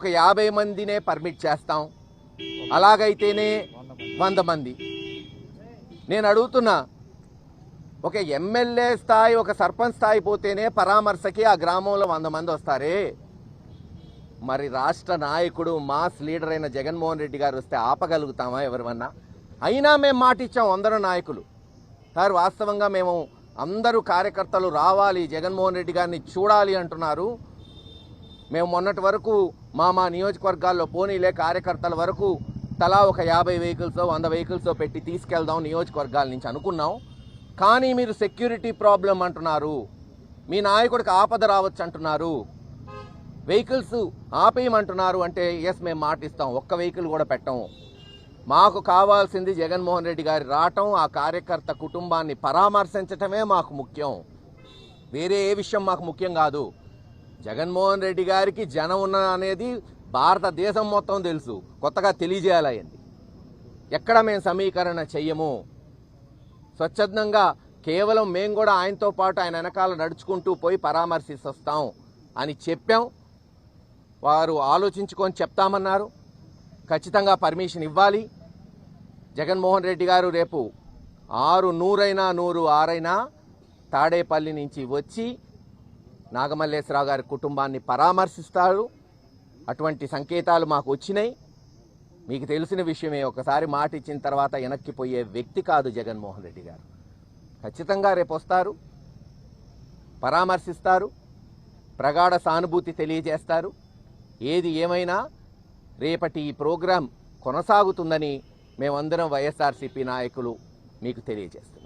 ఒక 50 మందినే పర్మిట్ చేస్తాం, అలాగైతేనే 100 మంది. నేను అడుగుతున్నా, ఒక ఎమ్మెల్యే స్థాయి ఒక సర్పంచ్ స్థాయి పోతేనే పరామర్శకి ఆ గ్రామంలో 100 మంది వస్తారే, మరి రాష్ట్ర నాయకుడు మాస్ లీడర్ అయిన జగన్మోహన్ రెడ్డి గారు వస్తే ఆపగలుగుతామా ఎవరివన్నా? అయినా మేము మాట ఇచ్చాం అందరూ నాయకులు సార్, వాస్తవంగా మేము అందరూ కార్యకర్తలు రావాలి, జగన్మోహన్ రెడ్డి గారిని చూడాలి అంటున్నారు. మేము మొన్నటి వరకు మా నియోజకవర్గాల్లో పోనీలే కార్యకర్తల వరకు తలా ఒక 50 వెహికల్స్ 100 వెహికల్స్ పెట్టి తీసుకెళ్దాం నియోజకవర్గాల నుంచి అనుకున్నాం. కానీ మీరు సెక్యూరిటీ ప్రాబ్లం అంటున్నారు, మీ నాయకుడికి ఆపద రావచ్చు అంటున్నారు, వెహికల్స్ ఆపేయమంటున్నారు. అంటే ఎస్ మేము మాటిస్తాం, ఒక్క వెహికల్ కూడా పెట్టము. మాకు కావాల్సింది జగన్మోహన్ రెడ్డి గారి రావటం, ఆ కార్యకర్త కుటుంబాన్ని పరామర్శించటమే మాకు ముఖ్యం. వేరే ఏ విషయం మాకు ముఖ్యం కాదు. జగన్మోహన్ రెడ్డి గారికి జనం ఉన్న అనేది భారతదేశం మొత్తం తెలుసు, కొత్తగా తెలియజేయాలయ్యింది. ఎక్కడ మేము సమీకరణ చెయ్యము, స్వచ్ఛందంగా కేవలం మేము కూడా ఆయనతో పాటు ఆయన వెనకాల నడుచుకుంటూ పోయి పరామర్శిస్తాం అని చెప్పాం. వారు ఆలోచించుకొని చెప్తామన్నారు. ఖచ్చితంగా పర్మిషన్ ఇవ్వాలి. జగన్మోహన్ రెడ్డి గారు రేపు 100 తాడేపల్లి నుంచి వచ్చి నాగమల్లేశ్వరరావు గారి కుటుంబాన్ని పరామర్శిస్తారు. అటువంటి సంకేతాలు మాకు వచ్చినాయి. మీకు తెలిసిన విషయమే, ఒకసారి మాట ఇచ్చిన తర్వాత వెనక్కిపోయే వ్యక్తి కాదు జగన్మోహన్ రెడ్డి గారు. ఖచ్చితంగా రేపు వస్తారు, పరామర్శిస్తారు, ప్రగాఢ సానుభూతి తెలియజేస్తారు. ఏది ఏమైనా రేపటి ఈ ప్రోగ్రాం కొనసాగుతుందని మేమందరం వైఎస్ఆర్సీపీ నాయకులు మీకు తెలియజేస్తాం.